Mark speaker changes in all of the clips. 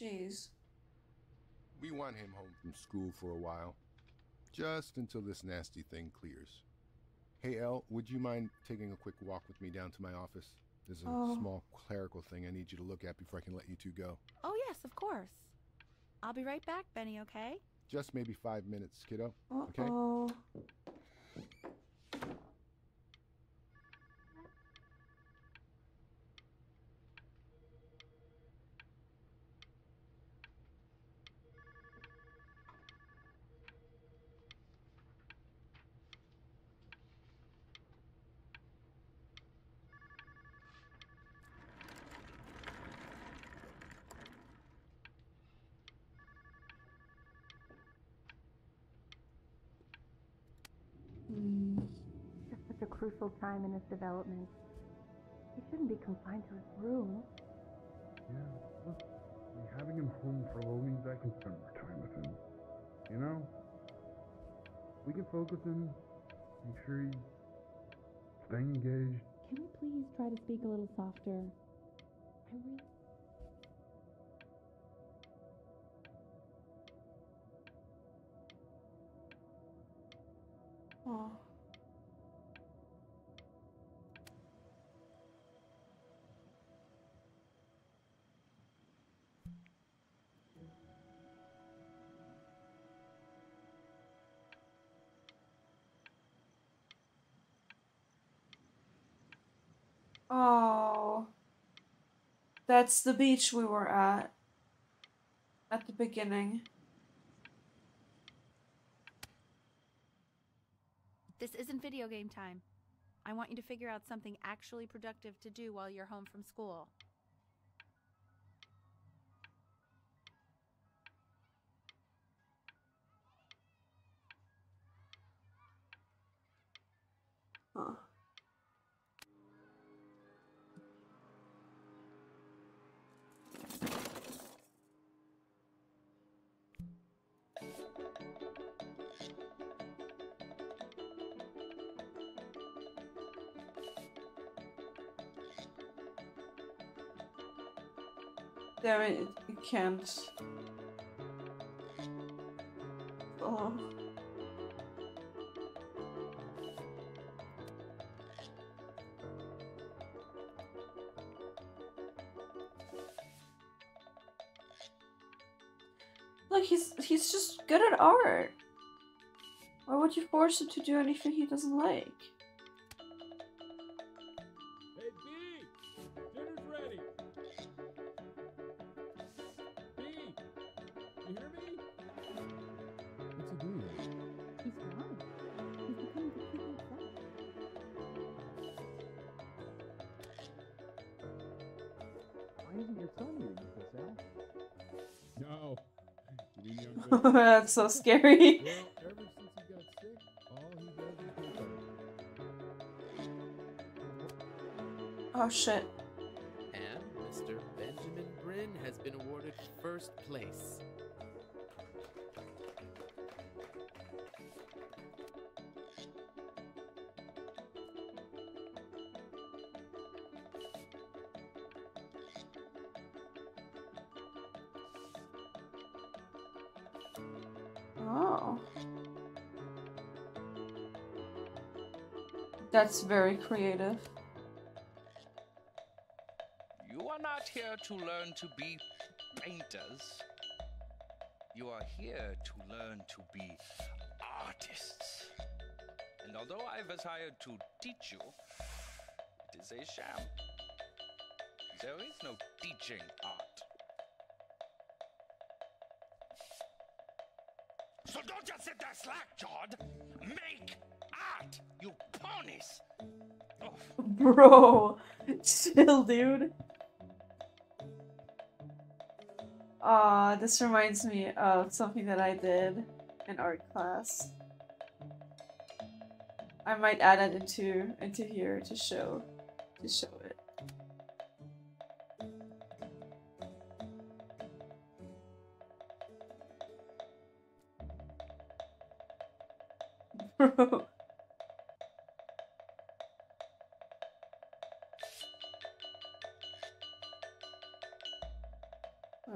Speaker 1: Jeez.
Speaker 2: We want him home from school for a while. Just until this nasty thing clears. Hey, Elle, would you mind taking a quick walk with me down to my office? There's a small clerical thing I need you to look at before I can let you two go.
Speaker 3: Oh, yes, of course. I'll be right back, Benny, okay?
Speaker 2: Just maybe 5 minutes, kiddo. Okay?
Speaker 1: Uh-oh.
Speaker 4: Just such a crucial time in his development. He shouldn't be confined to his room.
Speaker 5: Yeah, look, having him home for a while means I can spend more time with him. You know? We can focus him, make sure he's staying engaged.
Speaker 4: Can we please try to speak a little softer? I really...
Speaker 1: Oh. Oh. That's the beach we were at the beginning.
Speaker 3: This isn't video game time. I want you to figure out something actually productive to do while you're home from school.
Speaker 1: Huh. Damn it, it can't. Oh. Look, he's just good at art. Why would you force him to do anything he doesn't like?
Speaker 6: Hey, B! Dinner's ready! B! You hear me?
Speaker 5: What's he doing?
Speaker 4: He's gone. He's becoming completely upset.
Speaker 5: Why isn't your son eating with us, Al?
Speaker 6: No. You mean young Bill?
Speaker 1: That's so scary.
Speaker 6: Well, ever since he got sick, all he does is do better.
Speaker 1: Oh shit.
Speaker 7: And Mr. Benjamin Bryn has been awarded first place.
Speaker 1: Oh. That's very creative.
Speaker 8: You are not here to learn to be painters. You are here to learn to be artists. And although I was hired to teach you, it is a sham. There is no teaching art. So don't just sit there slack-jawed. Make art, you ponies! Oh.
Speaker 1: Bro, chill, dude. This reminds me of something that I did in art class. I might add it into here to show it. Bro.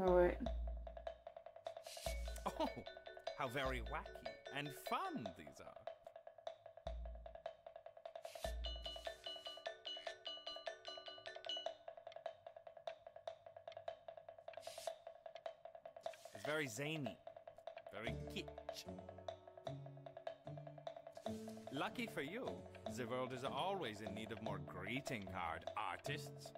Speaker 1: Alright.
Speaker 9: Oh, how very wacky and fun these are. It's very zany, very kitsch. Lucky for you, the world is always in need of more greeting card artists.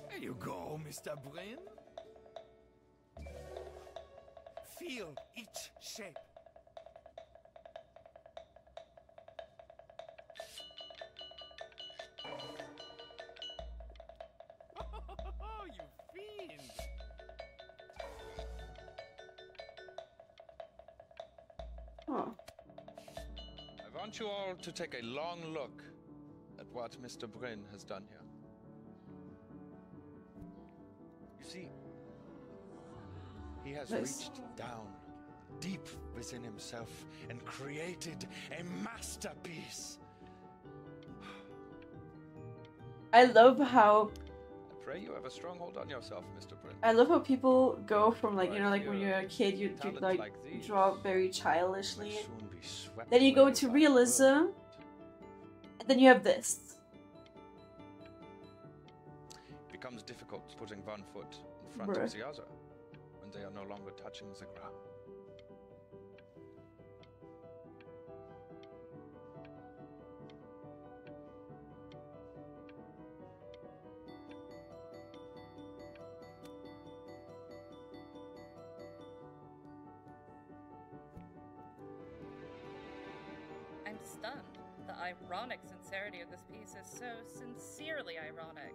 Speaker 9: There you go, Mr. Brin. Feel each shape. Oh, you fiend!
Speaker 1: Huh.
Speaker 8: I want you all to take a long look at what Mr. Brin has done here. You see, he has reached down deep within himself and created a masterpiece.
Speaker 1: I love how
Speaker 8: I pray you have a strong hold on yourself, Mr. Brin.
Speaker 1: I love how people go from like, you
Speaker 8: Right
Speaker 1: know, like when
Speaker 8: here,
Speaker 1: you're a kid you
Speaker 8: talents
Speaker 1: like
Speaker 8: like these
Speaker 1: draw very
Speaker 8: may
Speaker 1: childishly.
Speaker 8: soon be swept
Speaker 1: Then you go
Speaker 8: away
Speaker 1: to
Speaker 8: by the
Speaker 1: realism,
Speaker 8: whirlwind.
Speaker 1: and then you have this.
Speaker 8: It becomes difficult putting one foot in front of the other when they are no longer touching the ground.
Speaker 10: I'm stunned. The ironic sincerity of this piece is so sincerely ironic.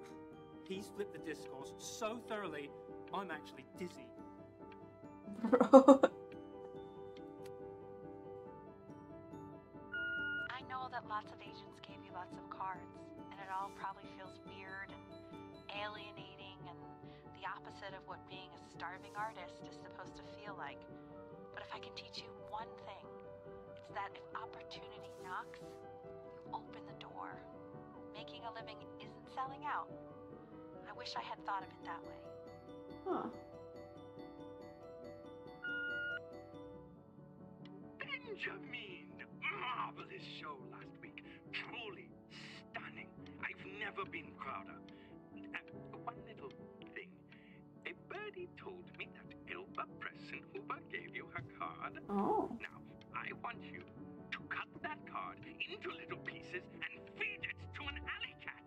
Speaker 11: He's flipped the discourse so thoroughly, I'm actually dizzy.
Speaker 1: Bro.
Speaker 3: I know that lots of agents gave you lots of cards, and it all probably feels weird and alienating and the opposite of what being a starving artist is supposed to feel like. But if I can teach you one thing, it's that if opportunity knocks, you open the door. Making a living isn't selling out. I wish I had thought of it that way.
Speaker 1: Huh.
Speaker 12: Benjamin! Marvelous show last week. Truly stunning. I've never been prouder. One little thing. A birdie told me that Elba Pressenhuber gave you her card.
Speaker 1: Oh.
Speaker 12: Now, I want you to cut that card into little pieces and feed it to an alley cat.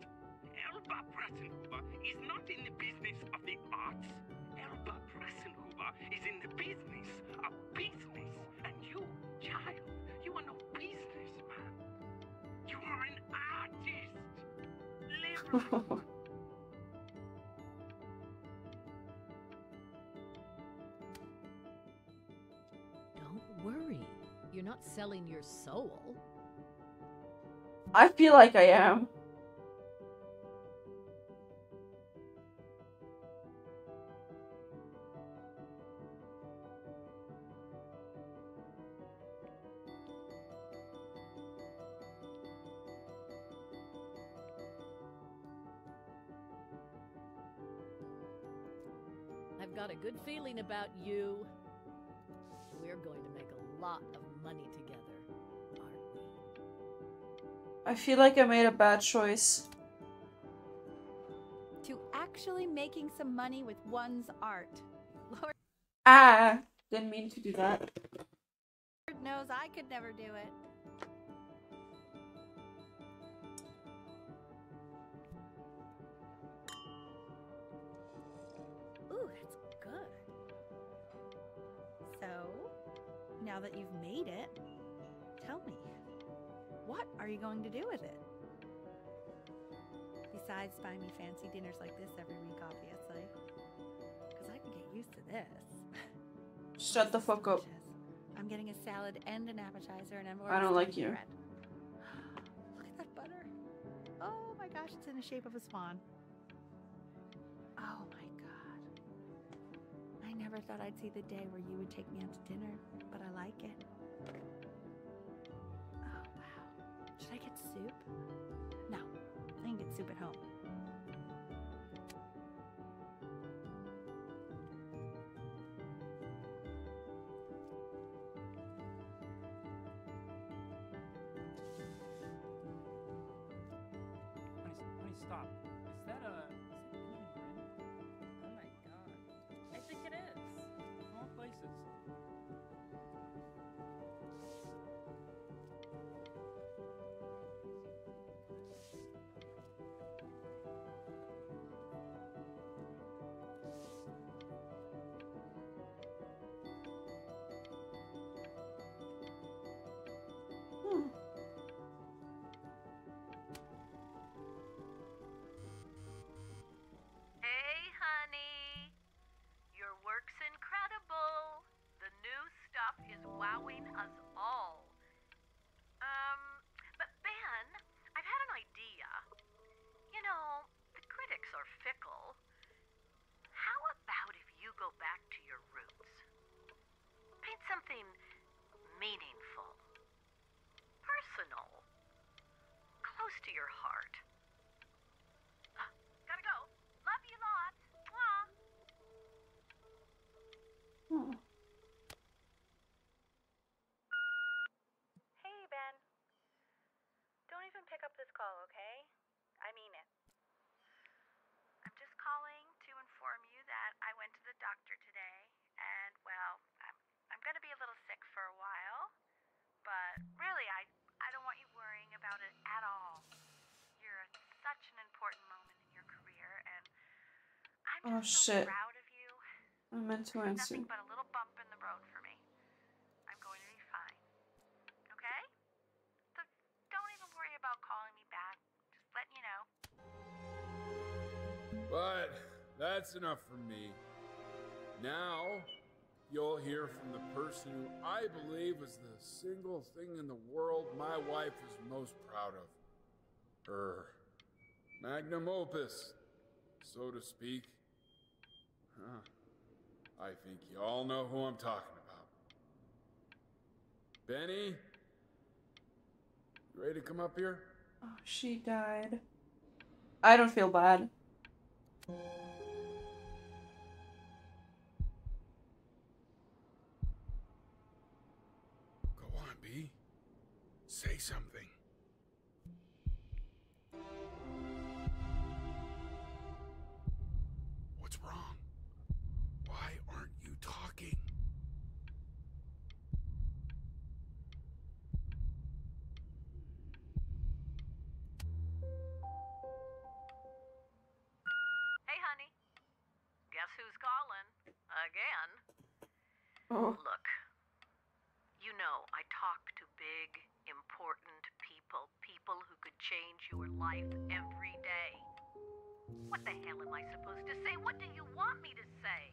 Speaker 12: Elba Pressenhuber is not in the business of the arts. Elba Pressenhuber is in the business of business. And you, child, you are no businessman. You are an artist. Live.
Speaker 13: Don't worry. You're not selling your soul.
Speaker 1: I feel like I am.
Speaker 13: I've got a good feeling about you. We're going to make a lot of money together, aren't we?
Speaker 1: I feel like I made a bad choice.
Speaker 3: To actually making some money with one's art. Lord
Speaker 1: Ah! Didn't mean to do that.
Speaker 3: knows I could never do it. Ooh, that's good. So, now that you've made it, tell me, what are you going to do with it? Besides buying me fancy dinners like this every week, obviously. Because I can get used to this.
Speaker 1: Shut the fuck up.
Speaker 3: I'm getting a salad and an appetizer, and I'm
Speaker 1: I don't like you.
Speaker 3: bread. Look at that butter. Oh my gosh, it's in the shape of a swan. Oh my god. thought I'd see the day where you would take me out to dinner, but I like it. Oh, wow. Should I get soup? No, I can get soup at home.
Speaker 11: Honey, stop. Is that Benjamin Brin?
Speaker 10: Oh my god. I think it is.
Speaker 11: Of all places.
Speaker 14: Hey, honey. Your work's incredible. The new stuff is wowing us all. But Ben, I've had an idea. You know, the critics are fickle. How about if you go back to your roots? Paint something meaningful, personal, close to your heart. Gotta go. Love you lots. Mwah. Hey, Ben. Don't even pick up this call, okay? I mean it. I'm just calling to inform you that I went to the doctor today, and, well, I'm going to be a little sick for a while, but really, I don't want you worrying about it at all. You're at such an important moment in your career, and I'm just so proud of you.
Speaker 1: I meant to answer.
Speaker 14: Nothing but a little bump in the road for me. I'm going to be fine. Okay? So don't even worry about calling me back. Just letting you know.
Speaker 6: But that's enough from me. Now, you'll hear from the person who I believe is the single thing in the world my wife is most proud of. Her magnum opus, so to speak. I think you all know who I'm talking about. Benny? You ready to come up here?
Speaker 1: Oh, she died. I don't feel bad.
Speaker 6: Go on, B. Say something. What's wrong? Why aren't you talking?
Speaker 14: Hey, honey. Guess who's calling? Again.
Speaker 1: Oh.
Speaker 14: Look, you know I talk to big, important people. People who could change your life every day. What the hell am I supposed to say? What do you want me to say?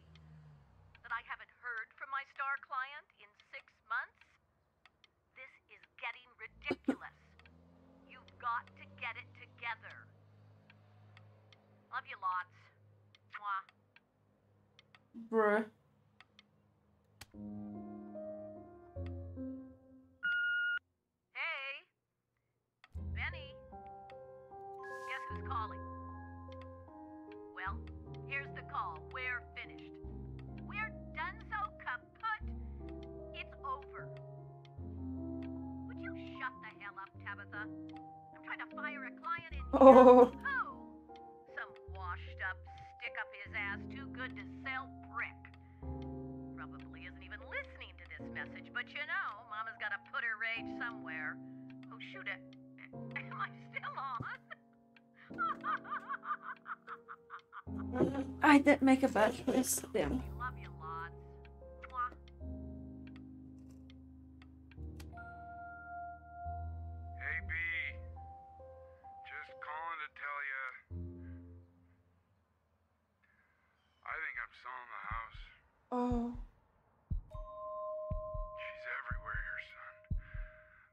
Speaker 14: That I haven't heard from my star client in 6 months? This is getting ridiculous. You've got to get it together. Love you lots. Mwah.
Speaker 1: Bruh.
Speaker 14: Hey. Benny. Guess who's calling? Well, here's the call. We're finished. We're done so kaput. It's over. Would you shut the hell up, Tabitha? I'm trying to fire a client in here.
Speaker 1: Oh.
Speaker 14: Who? Some washed up, stick up his ass, too good to sell prick. Probably isn't even listening to this message, but you know, Mama's got to put her rage somewhere. Oh, shoot it. Am I still on?
Speaker 1: I did make a bad choice. Damn.
Speaker 14: Love you lots. Mwah.
Speaker 5: Hey, B. Just calling to tell you. I think I'm selling the house.
Speaker 1: Oh.
Speaker 5: She's everywhere here, son.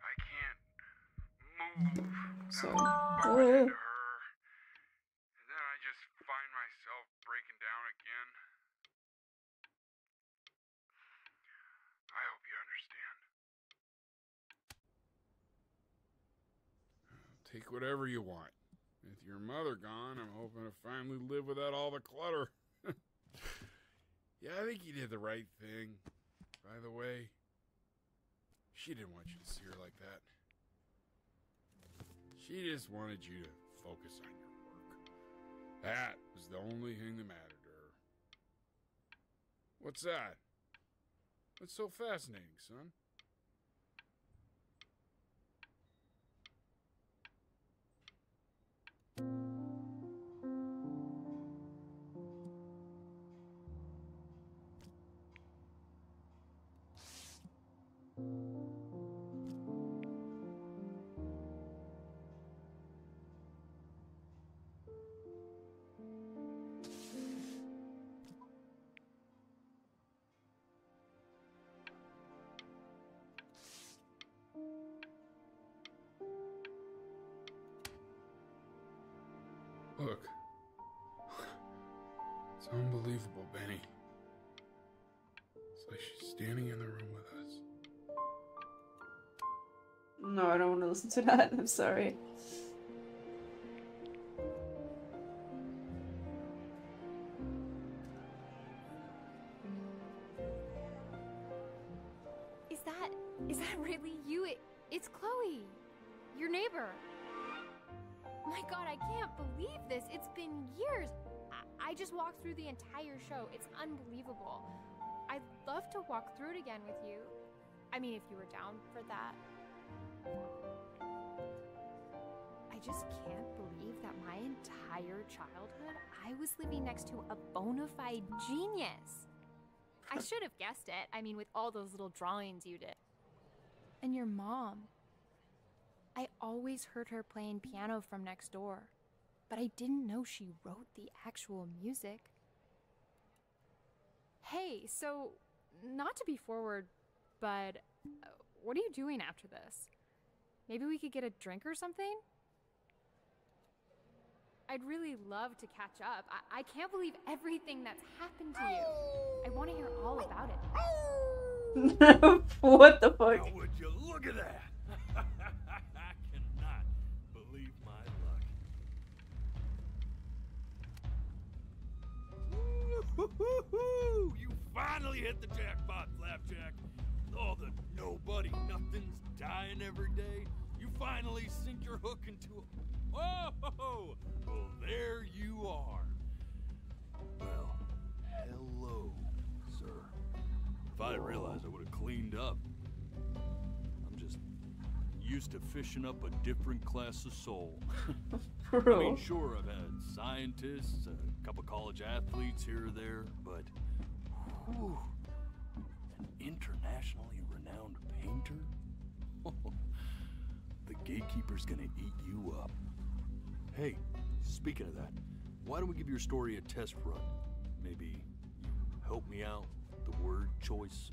Speaker 5: I can't move
Speaker 1: So.
Speaker 5: without bumping into her. And then I just find myself breaking down again.
Speaker 6: Take whatever you want. With your mother gone, I'm hoping to finally live without all the clutter. Yeah, I think you did the right thing. By the way, she didn't want you to see her like that. She just wanted you to focus on your work. That was the only thing that mattered to her. What's that? What's so fascinating, son? Look. It's unbelievable, Benny. It's like she's standing in the room with us.
Speaker 1: No, I don't want to listen to that. I'm sorry.
Speaker 15: Is that really you? It's Chloe, your neighbor. My God, I can't believe this. It's been years. I just walked through the entire show. It's unbelievable. I'd love to walk through it again with you. I mean, if you were down for that. I just can't believe that my entire childhood, I was living next to a bona fide genius. I should have guessed it. I mean, with all those little drawings you did. And your mom. I always heard her playing piano from next door, but I didn't know she wrote the actual music. Hey, so, not to be forward, but what are you doing after this? Maybe we could get a drink or something? I'd really love to catch up. I can't believe everything that's happened to you. I want to hear all about it.
Speaker 1: What the fuck?
Speaker 16: Now would you look at that? I cannot believe my luck. Woo-hoo-hoo-hoo! You finally hit the jackpot, Flapjack. All the nobody nothings dying every day. You finally sink your hook into a... Whoa! Well, there you are. Well, hello, sir. If I realized, I would have cleaned up. I'm just used to fishing up a different class of soul. I mean, sure, I've had scientists, a couple college athletes here or there, but whew, an internationally renowned painter? The gatekeeper's gonna eat you up. Hey, speaking of that, why don't we give your story a test run? Maybe you help me out with the word choice,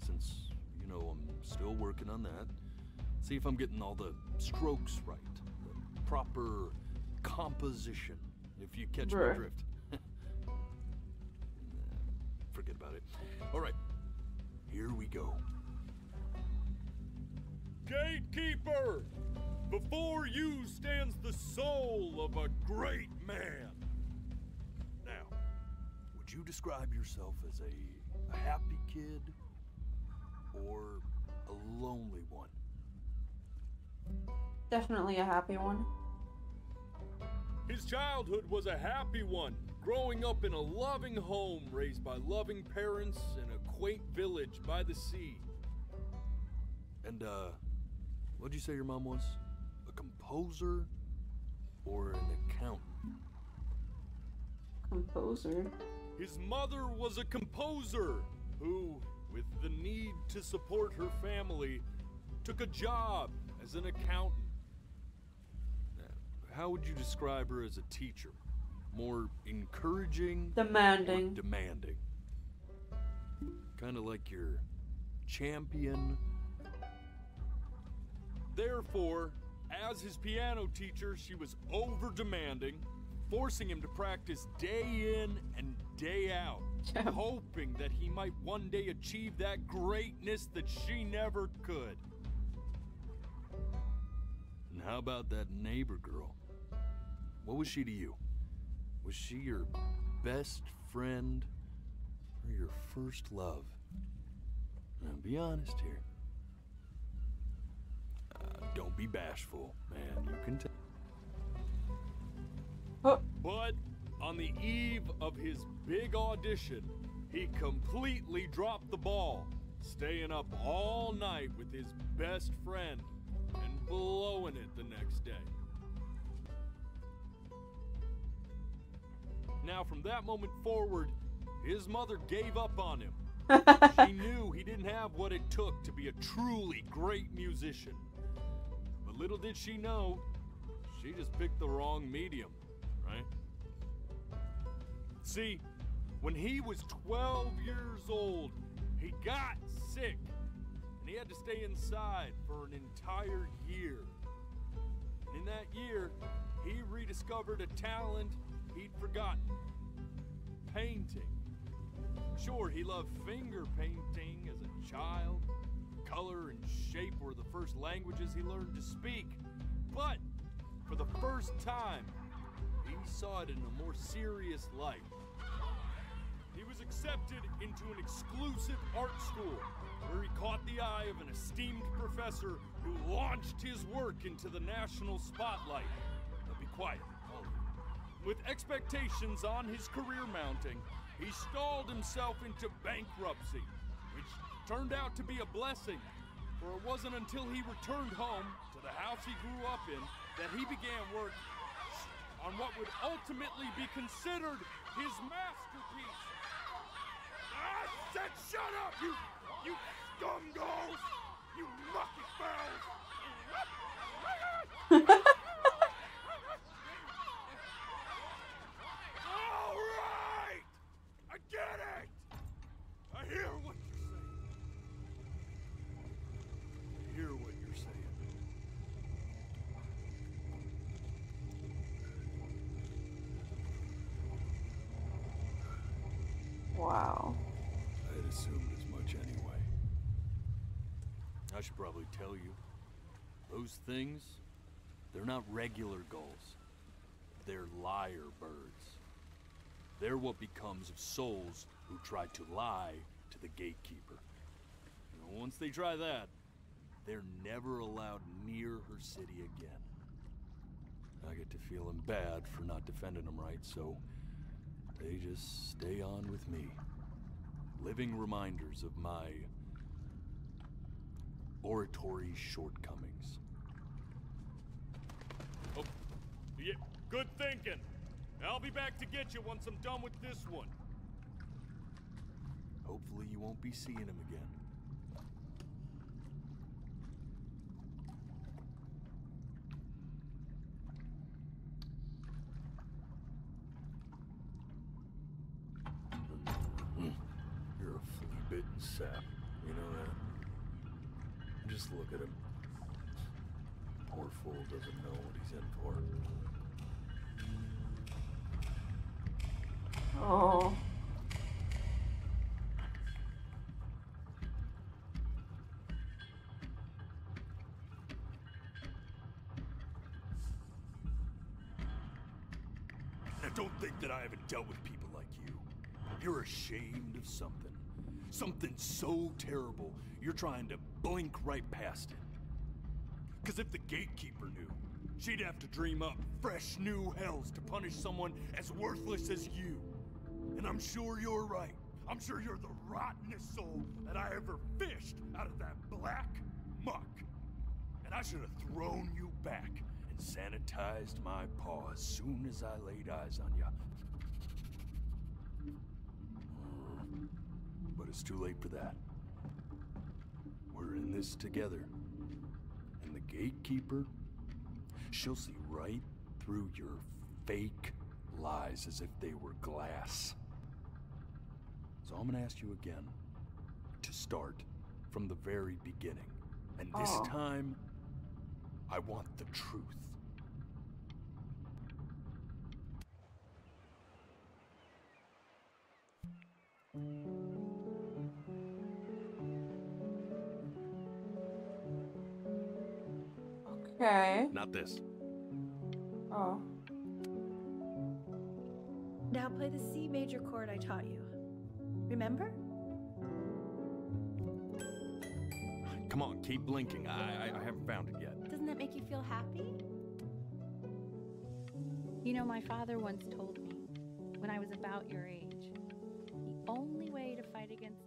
Speaker 16: since, you know, I'm still working on that. See if I'm getting all the strokes right, the proper composition, if you catch my drift. Forget about it. All right, here we go. Gatekeeper! Before you stands the soul of a great man. Now, would you describe yourself as a happy kid or a lonely one?
Speaker 1: Definitely a happy one.
Speaker 16: His childhood was a happy one, growing up in a loving home raised by loving parents in a quaint village by the sea. And, what'd you say your mom was? A composer or an accountant?
Speaker 1: Composer?
Speaker 16: His mother was a composer who, with the need to support her family, took a job as an accountant. How would you describe her as a teacher? More encouraging?
Speaker 1: Demanding.
Speaker 16: Or demanding? Kind of like your champion. Therefore, as his piano teacher, she was over-demanding, forcing him to practice day in and day out, hoping that he might one day achieve that greatness that she never could. And how about that neighbor girl? What was she to you? Was she your best friend or your first love? Now, be honest here. Don't be bashful, man. You can tell. But on the eve of his big audition, he completely dropped the ball, staying up all night with his best friend and blowing it the next day. Now, from that moment forward, his mother gave up on him. She knew he didn't have what it took to be a truly great musician. But little did she know, she just picked the wrong medium, right? See, when he was 12 years old, he got sick, and he had to stay inside for an entire year. And in that year, he rediscovered a talent he'd forgotten: painting. Sure, he loved finger painting as a child. Color and shape were the first languages he learned to speak. But for the first time, he saw it in a more serious light. He was accepted into an exclusive art school where he caught the eye of an esteemed professor who launched his work into the national spotlight. Now be quiet, all of you. With expectations on his career mounting, he stalled himself into bankruptcy, which turned out to be a blessing, for it wasn't until he returned home to the house he grew up in that he began work on what would ultimately be considered his masterpiece. I said shut up, you scumballs! You mucky fowls! All right! I get it! I hear what you're saying. I hear what you're saying.
Speaker 1: Wow.
Speaker 16: I had assumed as much anyway. I should probably tell you, those things, they're not regular gulls. They're lyre birds. They're what becomes of souls who try to lie to the gatekeeper. And once they try that, they're never allowed near her city again. I get to feeling bad for not defending them right, so they just stay on with me. Living reminders of my oratory shortcomings. Oh, yeah, good thinking. I'll be back to get you once I'm done with this one. Hopefully you won't be seeing him again. You're a flea-bitten sap, you know that? Just look at him. Poor fool doesn't know what he's in for.
Speaker 1: Oh.
Speaker 16: Now don't think that I haven't dealt with people like you. You're ashamed of something. Something so terrible, you're trying to blink right past it. Because if the gatekeeper knew, she'd have to dream up fresh new hells to punish someone as worthless as you. And I'm sure you're right. I'm sure you're the rottenest soul that I ever fished out of that black muck. And I should have thrown you back and sanitized my paw as soon as I laid eyes on you. But it's too late for that. We're in this together. And the gatekeeper, she'll see right through your fake lies as if they were glass. So I'm gonna ask you again to start from the very beginning. And this time, I want the truth.
Speaker 1: Okay.
Speaker 16: Not this.
Speaker 1: Oh.
Speaker 17: Now play the C major chord I taught you. Remember?
Speaker 16: Come on, keep blinking. I haven't found it yet.
Speaker 17: Doesn't that make you feel happy? You know, my father once told me, when I was about your age, the only way to fight against